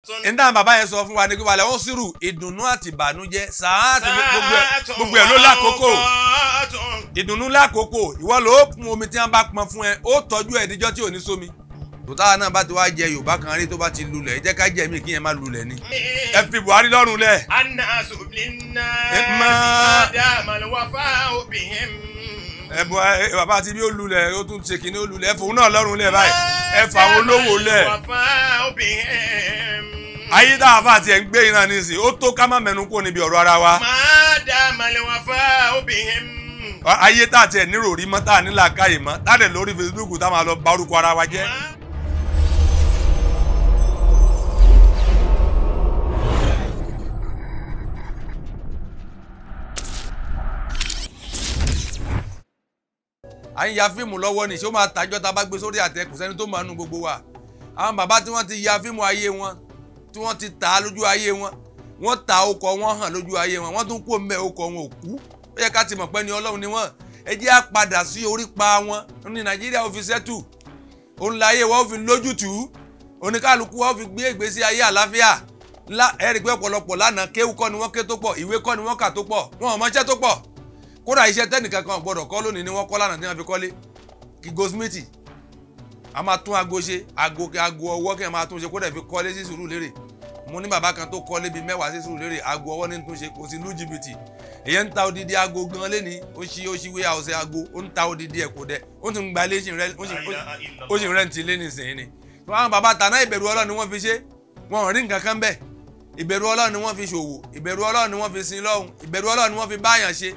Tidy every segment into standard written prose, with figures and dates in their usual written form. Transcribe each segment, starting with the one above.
nígbà bàbá yẹn sọ fún wa ní kí wàlẹ̀ wọ́n sírù ìdùnnú àti ìbànújẹ́ sàátù gbogbo ẹ̀ ló lákòókò ìdùnnú lákòókò ìwọ ló fún omi tí wọ́n bá pọn fún ẹ ó tọ́jú ẹ̀ díjọ́ tí ò ní sómi tòtáwa náà bá ti wá jẹ Yorùbá kan rí tó bá ti lulẹ̀ ẹ jẹ́ ká jẹ mí kí yẹn má lulẹ̀ ni ẹ fi Buhari lọ́rùn lẹ̀. Bàbá ti bí ó lulẹ̀ ó tún ṣe kìíní ó lulẹ̀ ẹ fòun náà lọ́rùn lẹ̀ báyìí ẹ fà àwọn olówó lẹ̀. ayé tá a fà tiẹ̀ ń gbé iná nísìn ó tó ká má mẹ́nu kó níbi ọ̀rọ̀ ara wa. ayé tá a tiẹ̀ nírò rí mọ́ tá a nílà káyè mọ́ tá a dẹ̀ lórí Facebook tá a máa lọ bá orúkọ ara wa jẹ́. à ń ya fíìmù lọ́wọ́ ní ṣé ó máa tàjọ́ tá a bá gbé sórí àtẹ kò sẹ́ni tó máa nu gbogbo wa àwọn bàbá tí wọ́n ti ya fíìmù ayé wọn tí wọ́n ti tà á lójú ayé wọn wọ́n ta okọ̀ wọn hàn lójú ayé wọn wọ́n tún kó mbẹ́ okọ̀ wọn ò kú ó yẹ ká ti mọ̀ pé ní Ọlọ́run ni wọ́n ẹ jẹ́ á padà sí orí pa wọn ní Nàìjíríà ó fi sẹ́tù òun láyé wọn ó fi lójútùú oníkálukú wọn ó fi gbé ìgbésí ayé àlàáfíà ńlá ẹ rí pé ọ̀pọ̀lọpọ̀ lánàá kéwú kọ́ ni wọ́n ké tó pọ̀ ìwé kọ́ ni wọ́n kà tó pọ̀ wọn ò mọṣẹ́ tó pọ̀ kódà iṣẹ́ tẹ́nìkan kan gbọ́dọ̀ kọ́ lónìí ni wọ́n kọ́ lánàá tí wọ́n fi kọ́lé kí goldsmith a máa tún aago ṣe aago ọwọ́ kí ẹ máa tún ṣe kódà fi kọ́lé sí Sùúrùlérè mo ní bàbá kan tó kọ́lé bíi 10 sí Sùúrùlérè aago ọwọ́ ní tún ṣe kò sí lu jìbìtì èyẹ ń ta odidi aago gan lẹ́ni ó ṣí wé àwòṣe aago ó ń ta odidi ẹ̀ kò dẹ̀ ó tún gba ilé ó sì rẹ́ǹtì ilé nìsín ni àwọn bàbá tàná ìbẹ̀rù Ọlọ́run ni wọ́n fi ṣe wọn ò rí nǹkan kan bẹ́ẹ̀ ìbẹ̀rù Ọlọ́run ni wọ́n fi ṣòwò ìbẹ̀rù Ọlọ́run ni wọ́n fi sin lọ́hùn ìbẹ̀rù Ọlọ́run ni wọ́n fi báyàn ṣe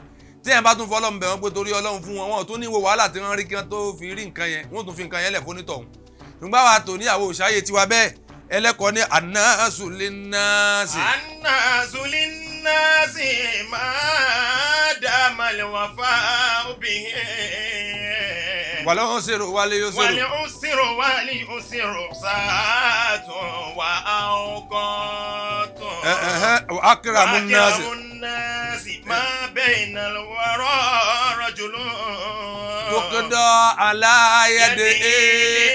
tí ẹ̀ bá tún fọ́ Ọlọ́run bẹ̀ wọ́n pé torí Ọlọ́run fún wọn wọn ò tún ní wo wàhálà tí wọ́n rí kí wọ́n tó fi rí nǹkan yẹn wọ́n tún fi nǹkan yẹn lẹ̀ fónítọ̀hún ṣùgbọ́n àwa tò ní àwọn òṣàyè tiwa bẹ́ẹ̀ ẹlẹ́kọ̀ọ́ ní annasu linnasi. annasu linnasi ma damal wafa'u bihi. wal usru wal yusru. wal usru wal yusru sa'atun wa awqatun. wa akramun nasi. ما بين الورى رجل تقضى على يده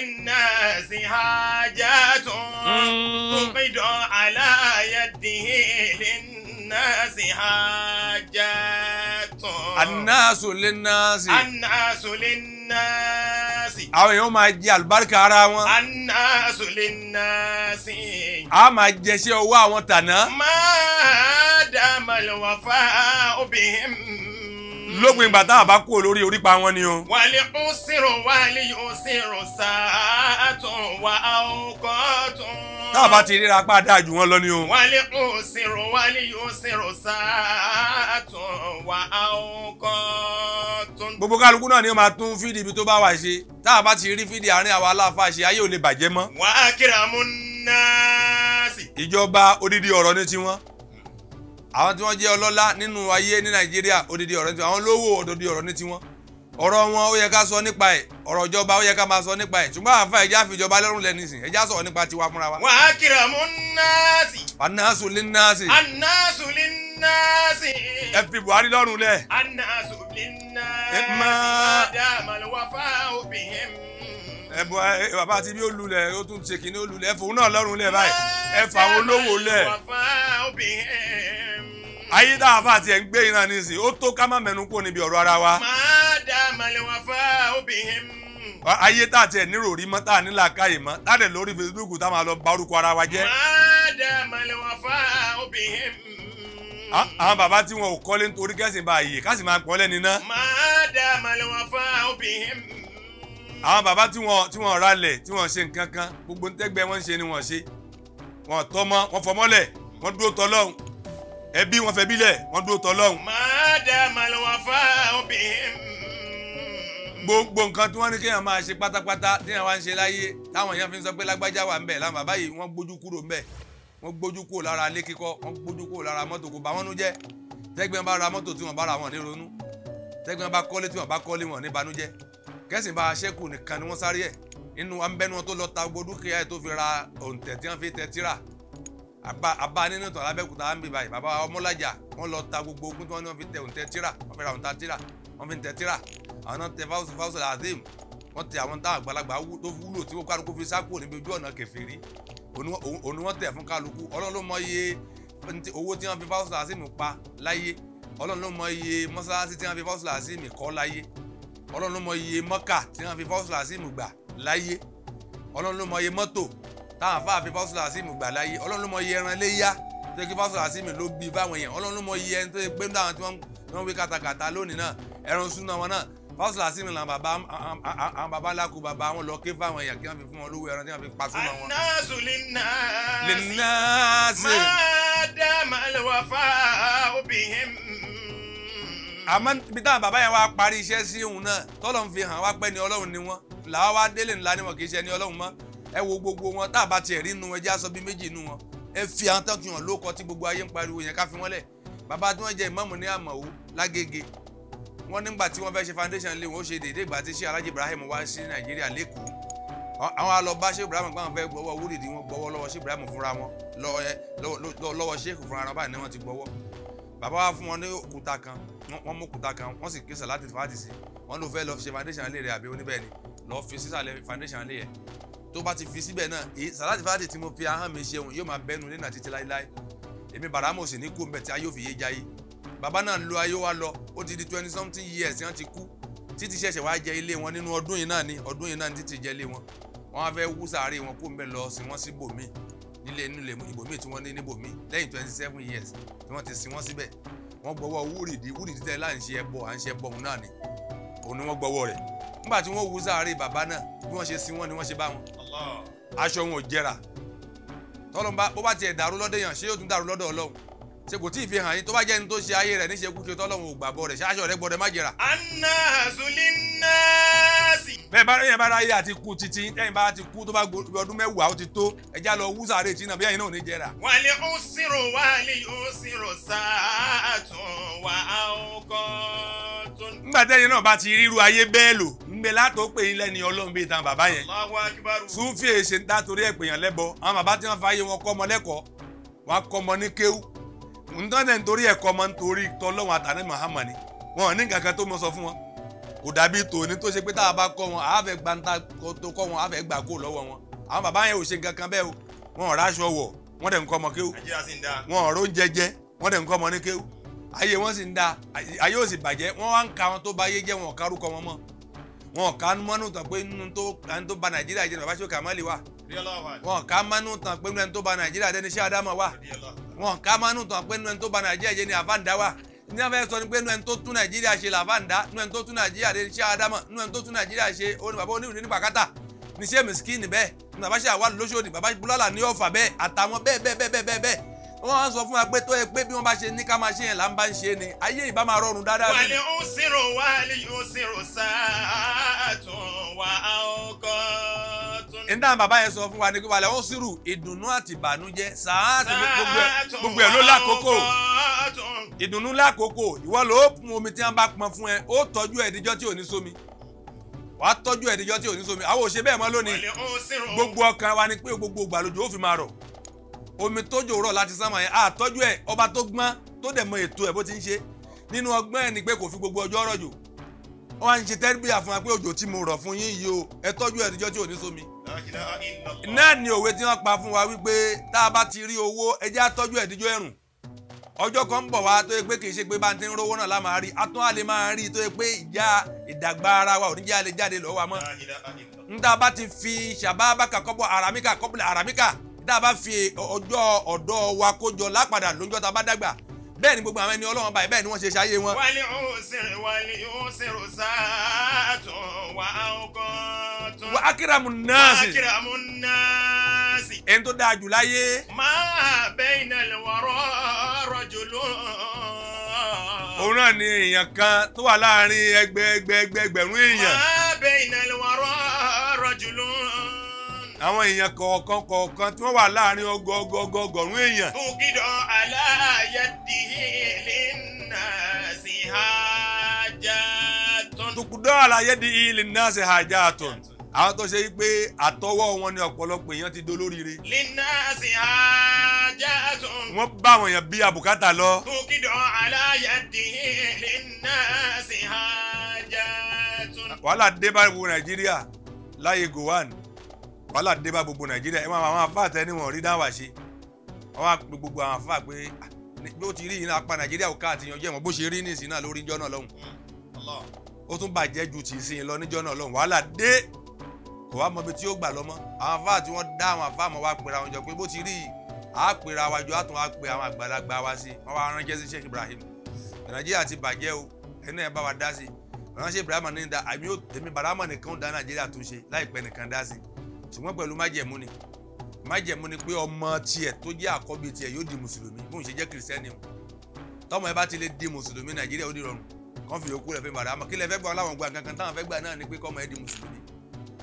للناس حاجات تقضى على يده للناس حاجات الناس للناس الناس للناس àwọn èèyàn máa jẹ àlùbáríkà ara wọn. الناس للناس a máa jẹṣẹ́ owó àwọn tàná. damal wafa'u bihim. lópin ìgbà táwọn bá kú lórí orípa wọn ni o. wal yusru sa'atun wa awqatun. táwọn bá ti ríra pa dáa jù wọn lọ ni o. wal yusru sa'atun wa awqatun. gbogbo kálukú náà ni ó máa tún fídì ibi tó bá wà ṣe táwọn bá ti rí fídì àárín àwọn aláàfáà ṣe ayé ò lè bàjẹ́ mọ́. wa akramun nasi. ìjọba odidi ọ̀rọ̀ ní tiwọn. àwọn tí wọ́n jẹ́ ọlọ́lá nínú ayé ní Nàìjíríà odidi ọ̀rọ̀ ní tiwọn àwọn olówó odidi ọ̀rọ̀ ní tiwọn ọ̀rọ̀ wọn ó yẹ ká sọ nípa ẹ̀ ọ̀rọ̀ ìjọba ó yẹ ká máa sọ nípa ẹ̀ ṣùgbọ́n àfa ẹ̀já fi ìjọba lẹ́rùn lẹ́nu ìsìn ẹ̀já sọ̀rọ̀ nípa tiwa fúnra wa. wa akramun nasi. annasu linnasi. annasu linnasi. ẹ fi Buhari lọ́rùn lẹ̀. annasu linnasi ma damal wafa'u bihim. bàbá ti bí ó lulẹ̀ ó tún ṣe kìíní ó lulẹ̀ ẹ fòun náà lọ́rùn lẹ̀ báyìí ẹ fà àwọn olówó lẹ̀. ayé tá a fà tiẹ̀ ń gbé iná nísìn ó tó ká má mẹ́nu kó níbi ọ̀rọ̀ ara wa. ayé tá a tiẹ̀ nírò rí mọ́ tá a nílà káyè mọ́ tá a dẹ̀ lórí Facebook tá a máa lọ bá orúkọ ara wa jẹ́. àwọn bàbá tí wọn ò kọ́lé nítorí kẹ́sìn bá yè ká sì máa pọ́n lẹ́ni ná. àwọn bàbá tí wọn ralẹ̀ tí wọn ṣe nǹkan kan gbogbo ntẹ́gbẹ́ wọn ṣe ni wọ́n ṣe wọn tọ́mọ́ wọn fọmọ́lẹ̀ wọn dúró tọ́lọ́hún ẹbí wọn fẹ́ bílẹ̀ wọn dúró tọ́lọ́hún. gbogbo nǹkan tí wọ́n ní kéèyàn máa ṣe pátápátá téèyàn wá ń ṣe láyé táwọn èèyàn fi ń sọ pé lágbájá wà ń bẹ̀ láwọn bàbá yìí wọ́n gbójú kúrò ń bẹ̀ wọ́n gbójú kúrò lára ilé kíkọ́ wọ́n gbójú kúrò lára mọ́tò kò bá wọn nú jẹ́ tẹ́gbẹ́ bá ra mọ́tò tí wọ́n bá ra wọn ní ronú tẹ́gbẹ́ bá kọ́lé tí wọ́n bá kọ́lé wọn ní banújẹ́ kẹ́sìn bá aṣẹ́kù nìkan ni wọ́n sáré ẹ̀ inú abẹ́nu wọn tó lọ ta gbogbo dúkìá ẹ̀ tó fi ra òǹtẹ̀ tí wọ́n fi tẹ tíra àbá nínú ìtàn lábẹ́kúta ń bì báyìí bàbá ọmọlájà wọ́n lọ ta gbogbo ogún tí wọ́n ní wọ́n fi tẹ òǹtẹ̀ tíra wọ́n fi ra òǹtẹ̀ tíra wọ́n fi tẹ tíra àwọn náà tẹ fáwọsì àdéhùn wọ́n tẹ àwọn táwọn àgbàlagbà tó wúlò tí wọ́n kálukú fi sákò níbi ojú ọ̀nà kẹfìrí òun wọ́n tẹ̀ fún kálukú Ọlọ́run ló mọ iye owó tí wọ́n fi Fawzul Azeem pa láyé Ọlọ́run ló mọ iye mọ́sálásí tí wọ́n fi Fawzul Azeem kọ́ láyé Ọlọ́run ló mọ iye mọ́kà tí wọ́n fi Fawzul Azeem gbà láyé Ọlọ́run ló mọ iye mọ́tò táwọn afáà fi Fawzul Azeem gbà láyé Ọlọ́run ló mọ iye ẹran léyà tó yẹ kí Fawzul Azeem ló bí fáwọn èèyàn Ọlọ́run ló mọ iye ẹni tó yẹ pé dáhùn tí wọ́n wí kàtàkàtà lónìí náà ẹran súná wọn náà Fawzul Azeem làwọn bàbá lákú bàbá wọn lọ ké fáwọn èèyàn kí wọ́n fi fún wọn lówó ẹran tí wọ́n fi pa súná wọn. الناس للناس للناس ما دام الوفاء بهم. àmọ́ ibi táwọn bàbá yẹn wá parí iṣẹ́ sí òun náà tọ́lọ́run fi hàn wá pé ní Ọlọ́run ni wọ́n làwọn wá délé ńlá ni wọn kì í ṣe ní Ọlọ́run mọ́ ẹ wo gbogbo wọn tá a bá tiẹ̀ rí inú ẹjẹ́ aṣọ bíi méjì inú wọn ẹ fi àwọn tán kí wọn lóko tí gbogbo ayé ń pariwo yẹn ká fi wọ́n lẹ̀ bàbá tí wọ́n jẹ́ ìmáàmù ní Àmọ̀wó lágége wọ́n nígbà tí wọ́n fẹ́ ṣe foundation lé wọn ó ṣe déédéé ìgbà tí Sheikh Alhaji Ibrahim wá sí Nàìjíríà lẹ́kọ̀ọ́ àwọn alọba Sheikh Ibrahim gbọ́n fẹ́ gbọ́wọ́ wúrìdì wọn gbọ́wọ́ lọ́wọ́ Sheikh Ibrahim fúnra wọn lọ́wọ́ Sheikh fúnra wọn báyìí ni wọ́n ti gbọ́wọ́ bàbá wa fún wọn ní òkúta kan wọ́n mú òkúta kan wọ́n sì ké Salati Fati sí wọ́n ló fẹ́ lọ ṣe foundation lé rẹ̀ àbí oníbẹ̀ ni lọ́ọ́ fi sísàlẹ̀ foundation lé yẹ tó bá ti fi síbẹ̀ náà Salati Fati tí mo fi ahọ́n mi ṣeun yóò máa bẹ́nu lẹ́nà títí láíláí èmi Bàrámọ̀ sì ní kó mbẹ̀ tí ayé òfin yé jayé bàbá náà lo ayé wa lọ ó ti di 20-something years tí wọ́n ti kú títí ṣẹ̀ṣẹ̀ wá jẹ ilé wọn nínú ọdún yìí náà ni títí jẹ ilé wọn wọ́n á fẹ́ wú sàárè wọn kó mbẹ̀ lọ sí wọn sí bòmí nílé ibòmí tí wọ́n ní níbòmí lẹ́yìn 27 years tí wọ́n ti sin wọ́n síbẹ̀ wọ́n gbọ́wọ́ wúrìdì tẹ́ láì ṣe ẹbọ à ń ṣe ẹbọ òun náà ni òun ni wọ́n gbọ́wọ́ rẹ̀ nígbà tí wọ́n wú sàárè bàbá náà bí wọ́n ṣe sin wọ́n ni wọ́n ṣe bá wọn aṣọ wọn ò jẹrà tọ́lọ́mbà bó bá tiẹ̀ dàrú lọ́dọ̀ èèyàn ṣé yóò tún dàrú lọ́dọ̀ Ọlọ́run ṣe kò tí ì fi hàn yín tó bá jẹ́ ẹni tó ṣe ayé rẹ̀ níṣe kú ṣe tọ́lọ́run ò gbàgbọ́ rẹ̀ ṣáṣọ rẹ̀ gbọ́dọ̀ má jẹrà. الناس للناس. bẹ́ẹ̀ bá yẹn bá ráyè àti kú títí ẹ̀yìn bá ti kú tó bá ọdún mẹ́wàá ó ti tó ẹja lọ wú sàárè tí náà bí ẹ̀yin náà ò ní jẹrà. والعسر واليسر ساعة وأوقات. nígbà tẹ́yìn náà bá ti ríru ayé bẹ́ẹ̀ lò ńgbẹ́ látò pé yín lẹ́ni Ọlọ́run bíi tan bàbá yẹn. Allahu Akbar. Súfì èsè ń dá torí ẹ̀pẹ̀yàn lẹ́bọ àwọn bàbá tí wọ́n fa ayé wọn kọ́ ọmọ lẹ́kọ̀ọ́ wọn á kọ́ ọmọ ní kéwú ntọ́nẹ̀ nítorí ẹ̀kọ́ ọmọ nítorí tọ́lọ́wọ́n àtàní Muhammad wọn ò ní nǹkan kan tó mọ sọ fún wọn kò dàbí tòní tó ṣe pé tá a bá kọ́ wọn àá fẹ́ gbanta tó kọ́ wọn àá fẹ́ gbà kó lọ́wọ́ wọn àwọn bàbá yẹn ò ṣe nǹkan kan bẹ́ẹ̀ o wọn ò ráṣọ wọ̀ wọ́n dẹ̀ ń kọ́ ọmọ kéwú wọn ò róúnjẹ jẹ wọ́n dẹ̀ ń kọ́ ọmọ ní kéwú ayé wọn sì ń da ayé ò sì bàjẹ́ wọ́n wá ń ka wọn tó bá yé jẹ́ wọn ò kárúkọ wọn mọ́ wọn ò ká mọ́nú tán pé nínú tó ba Nàìjíríà jẹ́ bàbá Ṣókè Àmọ́lì wà wọn ò ká mọ́nú tán pé nínú tó ba Nàìjíríà jẹ́ ní Ṣé Ádámọ̀ wà wọn ká mánú tán pé nínú ẹni tó ba Nàìjíríà jẹ́ ní àfáǹdá wà ní wọ́n fẹ́ sọ ni pé nínú ẹni tó tún Nàìjíríà ṣe làfáǹdá nínú ẹni tó tún Nàìjíríà ṣe Ṣé Ádámọ̀ nínú ẹni tó tún Nàìjíríà ṣe ó ní bàbá oníwìrì ní Pàkátà ní Ṣé Mìsíkínì bẹ́ẹ̀ ní bàbá Ṣé Àwálù lóṣòdì bàbá Búlálà ní Ọ̀fà bẹ́ẹ̀ àtàwọn bẹ́ẹ̀ wọ́n wá sọ fún wa pé tó yẹ pé bí wọ́n bá ṣe ní ká máa ṣe yẹn là ń bá ń ṣe ni ayé ìbá máa rọrùn dáadáa. والعسر واليسر ساعة وأوقات. ìdá bàbá yẹn sọ fún wa ní kí wàlẹ̀ ó sírù ìdùnnú àti ìbànújẹ́ sàáàtì gbogbo ẹ̀ ló lákòókò ìdùnnú lákòókò ìwọ ló pọn omi tí wọ́n bá pọn fún ẹ ó tọ́jú ẹ̀ díjọ́ tí ò ní sómi wàá tọ́jú ẹ̀ díjọ́ tí ò ní sómi àwọn ò ṣe bẹ́ẹ̀ mọ́ lónìí gbogbo ọkàn wa ni pé gbogbo ìgbàlódé ó fi máa rọ̀ omi tójò rọ̀ láti sánmà yẹn àtọ́jú ẹ̀ ọba tó gbọ́n tó dẹ̀ mọ ètò ẹ̀ bó ti ń ṣe nínú ọgbọ́n ẹ̀ ni pé kò fi gbogbo ọjọ́ rọ̀ jò wọ́n á ń ṣe tẹ́rìbíyà fún wa pé òjò tí mo rọ̀ fún yín yìí o ẹ tọ́jú ẹ̀ níjọ́ tí ò ní sómi. náà ni òwe tí wọ́n pa fún wa wípé tá a bá ti rí owó ẹ jẹ́ á tọ́jú ẹ̀ níjọ́ ẹ̀rùn ọjọ́ kan ń bọ̀ wá tó yẹ pé kì í ṣe pé bá ń ti ń rówó náà lá máa rí atún á lè máa rí tó yẹ pé ìjà ìdàgbà ara wa ò ní jẹ́ àlè jáde lọ́wọ́ wa mọ́ ń tá a bá ti fi ṣàbábàkà kọ́bọ̀ àràmíkà kọ́bùlẹ̀ àràmíkà tá a bá fi ọjọ́ ọ̀dọ́ wa kójọ lápadà lójọ́ tá a bá dàgbà bẹ́ẹ̀ ni gbogbo àwọn ẹni Ọlọ́run báyìí bẹ́ẹ̀ ni wọ́n ṣe ṣayé wọn. والعسر ساعة وأوقات. وأكرم الناس ẹni tó dáa jù láyé. ما بين الورى رجل. òun náà ni èèyàn kan tó wà láàrin ẹgbẹ̀rún èèyàn. ما بين الورى رجل. àwọn èèyàn kọ̀ọ̀kan tí wọ́n wà láàrin ọgọ́rùn èèyàn. توقد على يده للناس حاجات. tukudọ́ àlàyé di ilẹ̀ náà ṣe hajatun. àwọn tó ṣe pé àtọwọ́ wọn ni ọ̀pọ̀lọpọ̀ èèyàn ti dolóríire. للناس حاجات. wọ́n bá àwọn èèyàn bí àbùkátà lọ. توقد على يده للناس حاجات. wàhálà dé bá wo Nàìjíríà láyé Gowon wàhálà dé bá gbogbo Nàìjíríà ẹ máa àwọn àfáà tẹ́ ni wọ́n rí dáwà ṣe wọ́n wá pe gbogbo àwọn àfáà pé bí ó ti rí iná apá Nàìjíríà òkà àti ìyànjẹ́ wọn bó ṣe rí nísìnyí náà lórí ìjọ náà lọ́hùn ó tún bàjẹ́ ju tì í sí lọ níjọ náà lọ́hùn wàhálà dé kò wá mọ ibi tí ó gbà lọ́mọ́ àwọn àfáà tí wọ́n dá àwọn àfáà mọ́ wá pera wọn jọ pé bó ti rí àá pera wa jọ á tún wá pe àwọn àgbàlagbà wa sí wọ́n wá ránṣẹ́ sí Sheikh Ibrahim Nàìjíríà ti bàjẹ́ o ẹni ẹ̀ bá wa dá sí ránṣẹ́ Ibrahim ní da àmì èmi Barama nìkan dá Nàìjíríà tún ṣe láìpẹ́ nìkan dá sí ṣùgbọ́n pẹ̀lú májẹ̀mú ni pé ọmọ tiẹ̀ tó jẹ́ àkọ́bí tiẹ̀ yóò di mùsùlùmí bóun ṣe jẹ́ kìrìsìtẹ́nì o tọ́mọ ẹ bá ti lè di mùsùlùmí Nàìjíríà ó di rọrùn kàn fi yòókù rẹ̀ fẹ́ Barama kí lẹ fẹ́ gbọ́ láwọn gba kankan táwọn fẹ́ gbà náà ni pé kọ́mọ ẹ di mùsùlùmí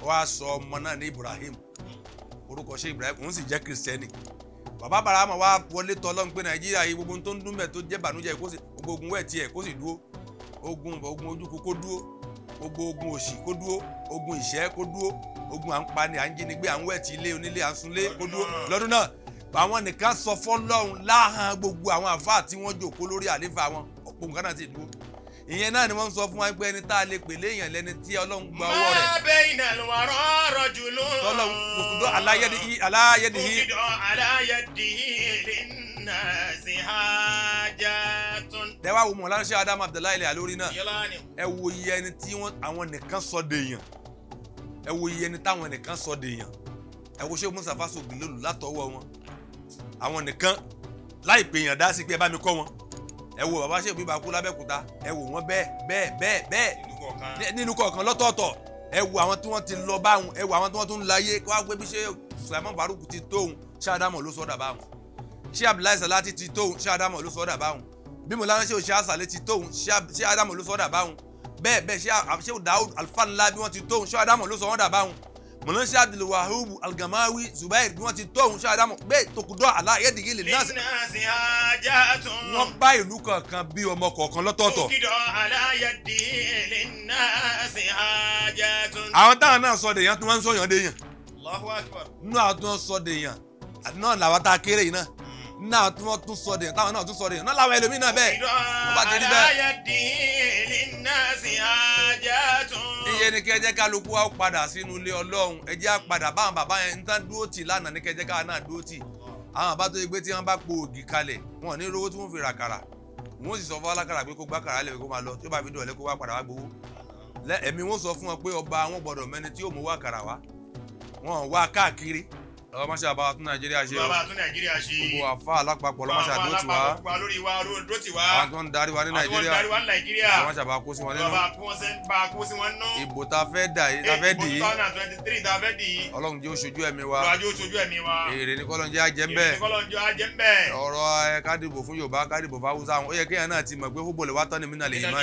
wọ́n á sọ ọmọ náà ní Ibrahim orúkọ ṣe Ibrahim òun sì jẹ́ kìrìsìtẹ́nì bàbá Barama wá wọlé tọ́ lọ́n pé Nàìjíríà yìí gbogbo tó ń dún mẹ́ tó jẹ́ bànújẹ́ kó sì gbogbo ogun wẹ̀ tiẹ̀ kó sì dúró ogun ojúkú kó dúró gbogbo ogun òṣì kó dúró ogun ìṣẹ́ kó dúró ogun à ń pani à ń jínigbé à ń wẹ̀ tí ilé onílé à ń sunlé kó dúró lọ́dún náà àwọn nìkan sọ fọ́lọ́run láhàn gbogbo àwọn àfáà tí wọ́n jókòó lórí àléfà wọn ọ̀pọ̀ nǹkan náà sì dúró ìyẹn náà ni wọ́n sọ fún wa pé ẹni tá a lè pè léèyàn lẹ́ni tí Ọlọ́run gba ọwọ́ rẹ̀. ما بين الورى رجل Ọlọ́run kòkòdó aláyẹ̀dìhí للناس حاجات. tẹ́wá wo mọ̀ lánṣẹ́ Adam Abdullahi ilẹ̀ àlórí náà ẹ wo iye ẹni tí àwọn nìkan sọ dèèyàn ẹ wo iye ẹni táwọn nìkan sọ dèèyàn ẹ wo ṣé Mustapha Sogbi lólu látọwọ́ wọn àwọn nìkan láì pè yàn dá sí pé ẹ bá mi kọ́ wọn ẹ wo bàbá Ṣéèkù Ìbàkú lábẹ́kúta ẹ wo wọn bẹ́ẹ̀ nínú kọ̀ọ̀kan lọ́tọ̀ọ̀tọ̀ ẹ wo àwọn tí wọ́n ti lọ báwọn ẹ wo àwọn tí wọ́n tún láyé kó wá gbé bí ṣé Sulaiman Faruq ti tóun ṣé Ádámọ̀ ló sọ́dà báwọn ṣé Abdullahi Salati ti tóun ṣé Ádámọ̀ ló sọ́dà báwọn bí mo lánàá ṣe òṣè àṣàlẹ̀ ti tóun ṣé Ádámọ̀ ló sọ́dà báwọn bẹ́ẹ̀ ṣé Daud Alfa Ńlá bí wọ́n ti tóun ṣé Ádámọ̀ ló sọ́dà báwọn mọ̀nà ṣé Abdul Wahab Al-Gamawi Zubair bí wọ́n ti tóun ṣé Ádámọ̀ bẹ́ẹ̀ tòkùdọ́ aláyẹ̀dìgí lè náà wọ́n bá ìlú kọ̀ọ̀kan bí ọmọ kọ̀ọ̀kan lọ́tọ̀ọ̀tọ̀. àwọn táwọn náà sọ dèèyàn tí wọ́n ń sọ̀yàn dèèyàn nínú àwọn tí wọ́n sọ dèèyàn náà làwọn tá a kéré yìí náà náà tí wọ́n tún sọ dèèyàn táwọn náà tún sọ dèèyàn náà làwọn ẹlòmíín náà bẹ́ẹ̀ wọ́n bá ti rí bẹ́ẹ̀. iye ni kẹjẹ kálukú wa padà sínú ilé Ọlọ́run ẹ jẹ́ á padà báwọn bàbá yẹn ń tán dúró tì lánàá ní kẹjẹ káwọn náà dúró tì àwọn bàbá tó yẹ pé tí wọ́n bá po ògì kalẹ̀ wọn ò ní rówó tí wọ́n fi ràkàrà wọ́n sì sọ fún alákàrà pé kó gbá kàrà lẹ̀ kó máa lọ tí ó bá fi dọ̀lẹ́ kó wá padà wá gbowó ẹ̀mí wọ́n sọ fún wọn pé ọba àwọn gbọ́dọ̀ mẹ́ni tí yóò mú wá kàrà wá wọn wá káàkiri ọba máṣe àbá tún Nàìjíríà ṣe gbogbo àfa alápapọ̀ lọ́mọṣẹ́ àdó tì wá àwọn tó ń darí wa ní Nàìjíríà àwọn máṣe àbá kó sí wọn nínú ìbò tá a fẹ́ dì í Ọlọ́run jẹ́ oṣojú ẹ̀mí wa èrè ní kọ́lọ́n jẹ́ àjẹ́ ń bẹ́ẹ̀ ọ̀rọ̀ ká dìbò fún Yorùbá ká dìbò fún Haúsá ó yẹ kéèyàn náà ti mọ̀ pé fútbọ̀lù wa tán ní mí náà lè yìí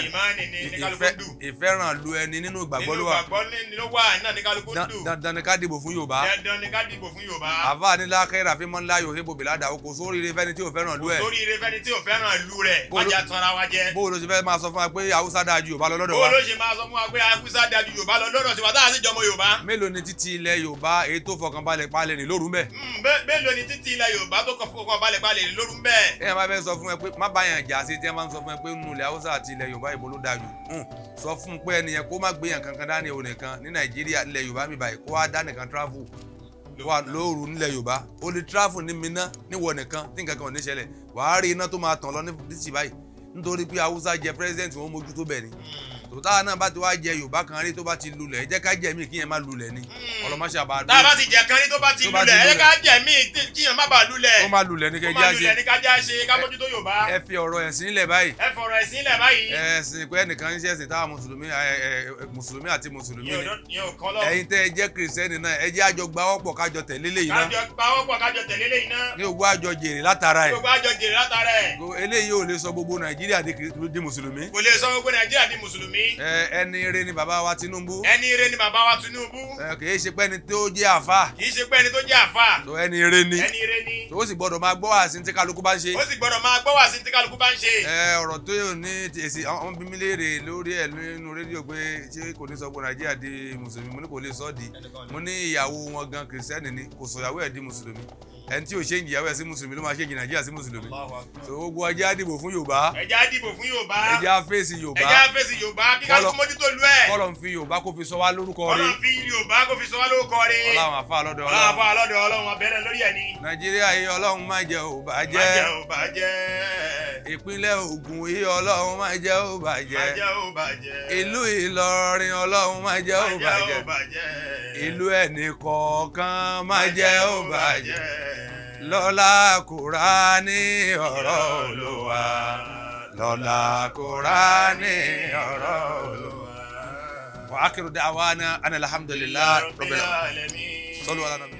ìfẹ́ràn lu ẹni nínú ìgbàgbọ́ ló wà dandan ni ká dìbò fún Yorùbá àfa ní lákẹ́rà fi mọ́ ńlá yóò hébò bìládà o kò sóríire fẹ́ni tí ò fẹ́ràn lú ẹ̀. kò sóríire fẹ́ni tí ò fẹ́ràn lú rẹ̀ májà tanra wa jẹ. bó o ló ṣe fẹ́ máa sọ fún wa pé Haúsá dáa ju Yorùbá lọ lọ́dọ̀ wa. bó o ló ṣe máa sọ fún wa pé Haúsá dáa ju Yorùbá lọ lọ́dọ̀ tiwa táà sì jọmọ Yorùbá. mélòó ni títí ilẹ̀ Yorùbá èyí tó fọkànbalẹ̀ palẹ̀ ní lóru mbẹ́. mélòó ni títí ilẹ̀ Yorùbá tó fọkànbalẹ̀ palẹ̀ ní lóru mbẹ́. ẹ máa fẹ́ sọ fún ẹ pé má bá yàn jà sí tí ẹ máa ń sọ fún ẹ pé nínú ilẹ̀ Haúsá àti ilẹ̀ Yorùbá ìbò ló dáa jù sọ fún pé ẹnìyẹn kó má gbé yàn kankan dání òun nìkan ní Nàìjíríà ilẹ̀ Yorùbá mi báyìí kó wá dá nìkan travel wà lóru nílẹ̀ Yorùbá ó lè tráfù ní Minna níwọ̀ nìkan tí nǹkan kan ò ní ṣẹlẹ̀ wàá rí iná tó máa tàn lọ ní títì báyìí nítorí pé Haúsá jẹ pírẹsidẹ́ǹtì wọn mójú tó bẹ̀ ni tòótá náà bá ti wá jẹ Yorùbá kan rí tó bá ti lulẹ̀ ẹ jẹ́ ká jẹ mí kíyẹn má lulẹ̀ ni ọlọmọṣẹ́ àbá dúró. tá a bá ti jẹ kan rí tó bá ti lulẹ̀ ẹ jẹ́ ká jẹ mí kíyẹn má bàa lulẹ̀. ó má lulẹ̀ ní kẹjá ṣe ká mójútó Yorùbá. ẹ fi ọ̀rọ̀ ẹ̀sìn lẹ̀ báyìí. ẹ̀sìn pé ẹnìkan ń ṣẹ̀sìn táwọn mùsùlùmí àti mùsùlùmí ni. ẹ̀yin tẹ́ ẹ jẹ́ kìrìsìtẹ́nì náà ẹ jẹ́ àjọ gbawọ́pọ̀ kájọ tẹ̀lé léyìí náà. ní gbogbo àjọ jèrè látara ẹ̀. eléyìí ò lè sọ gbogbo Nàìjíríà di mùsùlùmí. kò lè sọ gbogbo Nàìjíríà di mùsùlùmí. ẹni ire ni bàbá wa Tinubu. ẹni ire ni bàbá wa Tinubu. kì í ṣe pé ẹni tó jẹ́ àfà. kì í ṣe pé ẹni tó jẹ́ àfà. tó ẹni ire ni. ẹni ire ni. tó sì gbọ́dọ̀ máa gbọ́ wàásí tí kálukú bá ń ṣe. ó sì gbọ́dọ̀ máa gbọ́ wàásí tí kálukú bá ń ṣe. ọ̀rọ̀ tó yóò ní èsì àwọn bí mi léèrè lórí ẹ̀ nínú rédíò pé ṣé kò ní sọ pé Nàìjíríà di mùsùlùmí mo ní kò lè sọ di mo ní ìyàwó wọn gan kìrìsìtẹ́nì ni kò sọ ìyàwó ẹ̀ di mùsùlùmí ẹni tí ò ṣe ń jìyàwó ẹ̀ sí mùsùlùmí ló máa ṣe ń jì Nàìjíríà sí mùsùlùmí so gbogbo ẹjẹ́ á dìbò fún Yorùbá ẹjẹ́ á dìbò fún Yorùbá ẹjẹ́ á fèsì Yorùbá ẹjẹ́ á fèsì Yorùbá kí kálukú mójútó lu ẹ̀. kọ́lọ̀ ń fi Yorùbá kó fi sọ wá lórúkọ rí. kọ́lọ̀ ń fi Yorùbá kó fi sọ wá lórúkọ rí. Ọlọ́run àfa lọ́dọ̀ Ọlọ́run àfa lọ́dọ̀ Ọlọ́run abẹ́rẹ́ lórí ẹ̀ ni. Nàìjíríà yìí Ọlọ́run má jẹ́ ó bàjẹ́. má jẹ́ ó bàjẹ́. ìpínlẹ̀ Ògùn yìí Ọlọ́run má jẹ́ ó bàjẹ́. má jẹ́ ó bàjẹ́. ìlú Ìlọrin Ọlọ́run má jẹ́ ó bàjẹ́. ìlú ẹnìkọ̀ọ̀kan má jẹ́ ó bàjẹ́. lọ́lá Kùránì ọ̀rọ̀ Olúwa. lọ́lá Kùránì ọ̀rọ̀ Olúwa. wa akhiru da'wana anil hamdulillahi rabbil alamin. sallu ala nabi.